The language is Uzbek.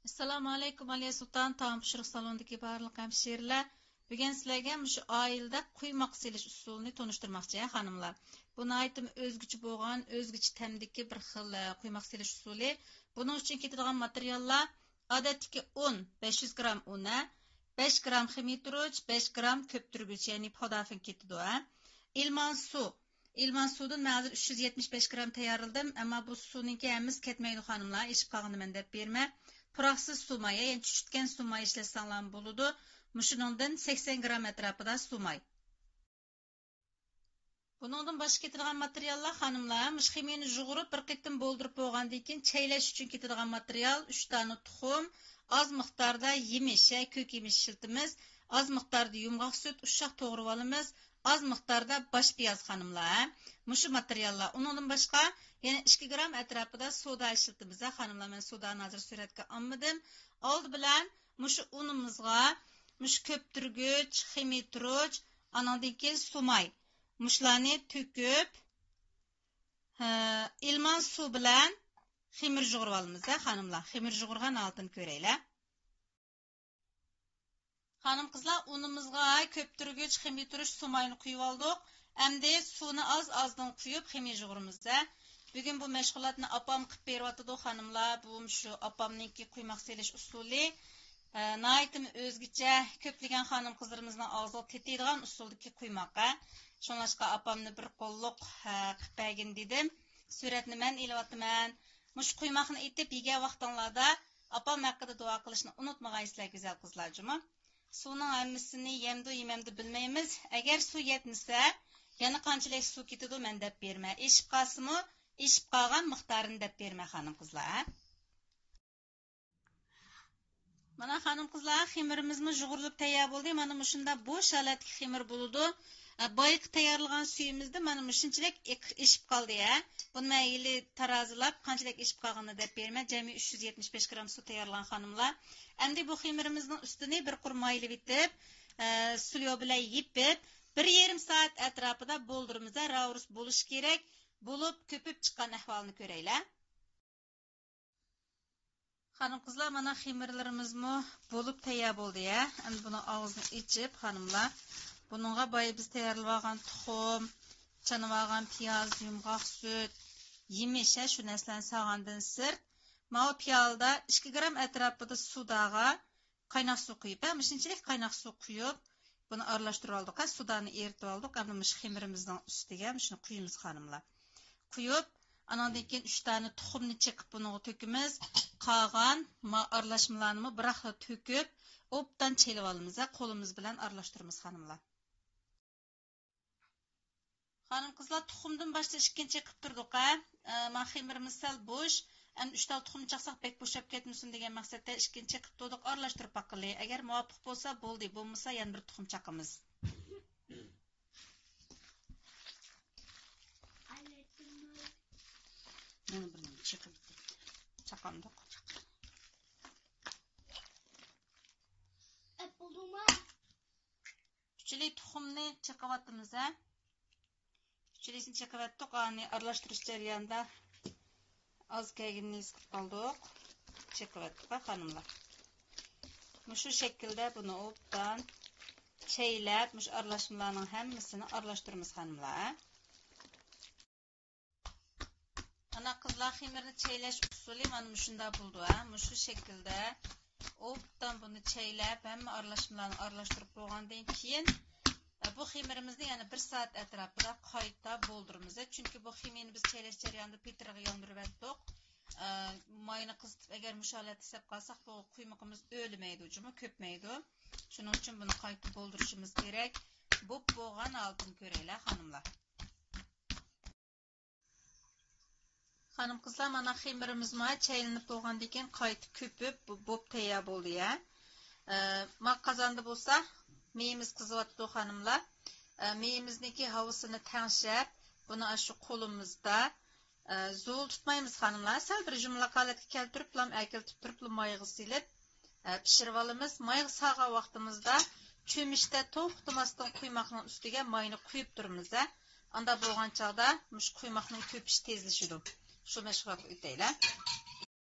Assalomu alaykum Aliya Sultan taom pishiriq salonidagi barliq hamshiralar. Bugun sizlarga shu oilada quymoq selish usulini tanishtirmoqchi xonimlar. Bu aytim o'zgacha bo'lgan, o'zgacha tamdagi bir xil quymoq selish usuli. Buning uchun ketadigan materiallar odatdagi un, 500 gram un, 5 gram ximituruch, 5 gram ko'ptirgich, ya'ni podafin ketadi. Ilman suv. İlman sudan mağdur 375 gram tayarladım ama bu sununki hemiz ketmeydi hanımlar. İşip kalğını mən dep bermə. Puraksız sumay, yani çüşütken sumay işletsənlər buludu. Muşunundan 80 gram etrafıda sumay. Bunundan başka getirdiğin materiallar hanımlar. Muş ximiyini juğurup bir qitim boldurup boğandikin çaylaş üçün getirdiğin material 3 tane tuxum, az miqdarda yemiş, kök yemiş şiltimiz, az miqdarda yumğaq süt, uşaq toğrup alımız, az miqdarda baş piyaz hanımlar. Muşu materiallar. Onundan başka yani 2 gram etrafıda soda işiltimiz hanımlar. Ben soda nazır suretke almadım. Oldu bilen muşu unumuzga, muşu köptürgüç, ximituruç, anadaki sumay. Muşlarni töküp ilman su bilan ximir jug'urib olamiz hanımlar. Ximir jug'urgan altın ko'raylar. Hanım qizlar unimizga köptürgüç, ximituruç sumayni quyib oldik. Endi suvni azdan quyib ximir jug'urimiz. Bugün bu meşgulatni apam qilib beryapti hanımlar. Bu şu apamninki quymoq selish usuli. Naytim o'zgacha ko'plagan xonim qizlarimizning og'ziga tetadigan usuldagi quymoq. Şunlaşqa apamni bir qo'lliq qilib bergin dedim. Suratni men ilyapman. Mush quymoqni etib yegan vaqtinglarda apam haqida duo qilishni unutmag'aysizlar güzel qizlar juma. Suvning hammasini yemdi yemamdi bilmaymiz. Agar suv yetmasa, yana qanchalik suv ketadi men deb berma. Eshib qolsimi, eshib qolgan miqdorini deb berma xonim qizlar. Mana xonim qizlar, ximirimizmi jug'urilib tayyor bo'ldi. Mana shunda bo'sh holatga ximir bo'ladi. Bayıq tayarlagan suyumuzda mana shunchalik eshib qoldi ya. Buni mayli tarazilab qanchalik eshib qolganini deb berma. Jami 375 gram suv tayyorlagan xonimlar. Endi bu ximirimizning ustini bir qur maylab etib, sulyo bilan yipib, 1,5 soat atrofida bo'ldirimizda ravrus bo'lish kerak. Bo'lib ko'pib chiqqan ahvolini ko'raylar. Xonim qizlar, mana ximirlarimizmi bo'lib tayyor bo'ldi ya. Endi buni og'zini ichib xonimlar bununla bayı biz tayarlagan tuxum, çanıvagan piyaz, yumğaq süt, yemiş şu neslen sağandan sırt. Mao piyalda 2 gram etrafıda sudağa qaynaq su quyup, şunchalik qaynaq su quyup, bunu aralashtirib oldik. Sudani eritib oldik. Endi mush ximirimizning ustiga shuni quyimiz xonimlar. Quyup, anandan keyin 3 tane tuxumni chiqib buni to'kimiz. Qolgan aralashmalarni biraqla to'kib, obdan chelib olamiz. Qo'limiz bilan aralashtiramiz xonimlar. Hanım kızlar tuxumdan başta ikkinchi qilib turdik. Men ximirimiz sal bo'sh. Endi 3 ta tuxum chaqsaq bek bo'shab ketmasin degan maqsadda ikkinchi qilib turdik. Aralashtirib baqili. Agar muvofiq bo'lsa bo'ldi, bo'lmasa yana bir tuxum chaqamiz. Mana bir chiqib chaqandiq. Üçlü tuxumni chaqavatimiz. Çilisini çakavattık, ani aralashtirış jarayonida az kayginni qilib qoldik. Chakavatdik xonimlar. Shu shaklda buni obdan chaylab, mush aralashmalarning hammasini aralashtiramiz xonimlar. Ana qizlar ximirni chaylash usuli mana shunda bo'ldi. Shu shaklda obdan buni chaylab, hamma aralashmalarni aralashtirib qo'ygandan keyin bu ximirimizni yani 1 saat etrafida qayta bolduramiz. Çünkü bu ximiyani biz çaylash jarayonida petriga yondirib etdik. Mayni qizitib agar musholat hisab qilsak bu quymoqimiz o'lmaydi, ujumi ko'pmaydi. Shuning uchun buni qayta boldurishimiz kerak. Bu bo'lgan altın ko'raylar xonimlar. Xonim qizlar, mana ximirimiz chaylanib bo'lgandan keyin qayta ko'pib bo'p tayyor bo'ldi ya. Men qozonda bo'lsa meyimiz kızıvatdı hanımlar. Meyimizniki havasını tenşep, bunu şu kolumuzda zul tutmayımız hanımlar. Sel bir cümle kaletki keltirip, əkeltip turip, mayığı silip pişirip alımız. Mayığı sağa vaxtımızda çömüşte toxtumasdan quymoqning üstüge mayını quyup durumuz. Anda boğan çağda muş quymoqning köpüş tezleşidir. Şu meşgulat öteyler.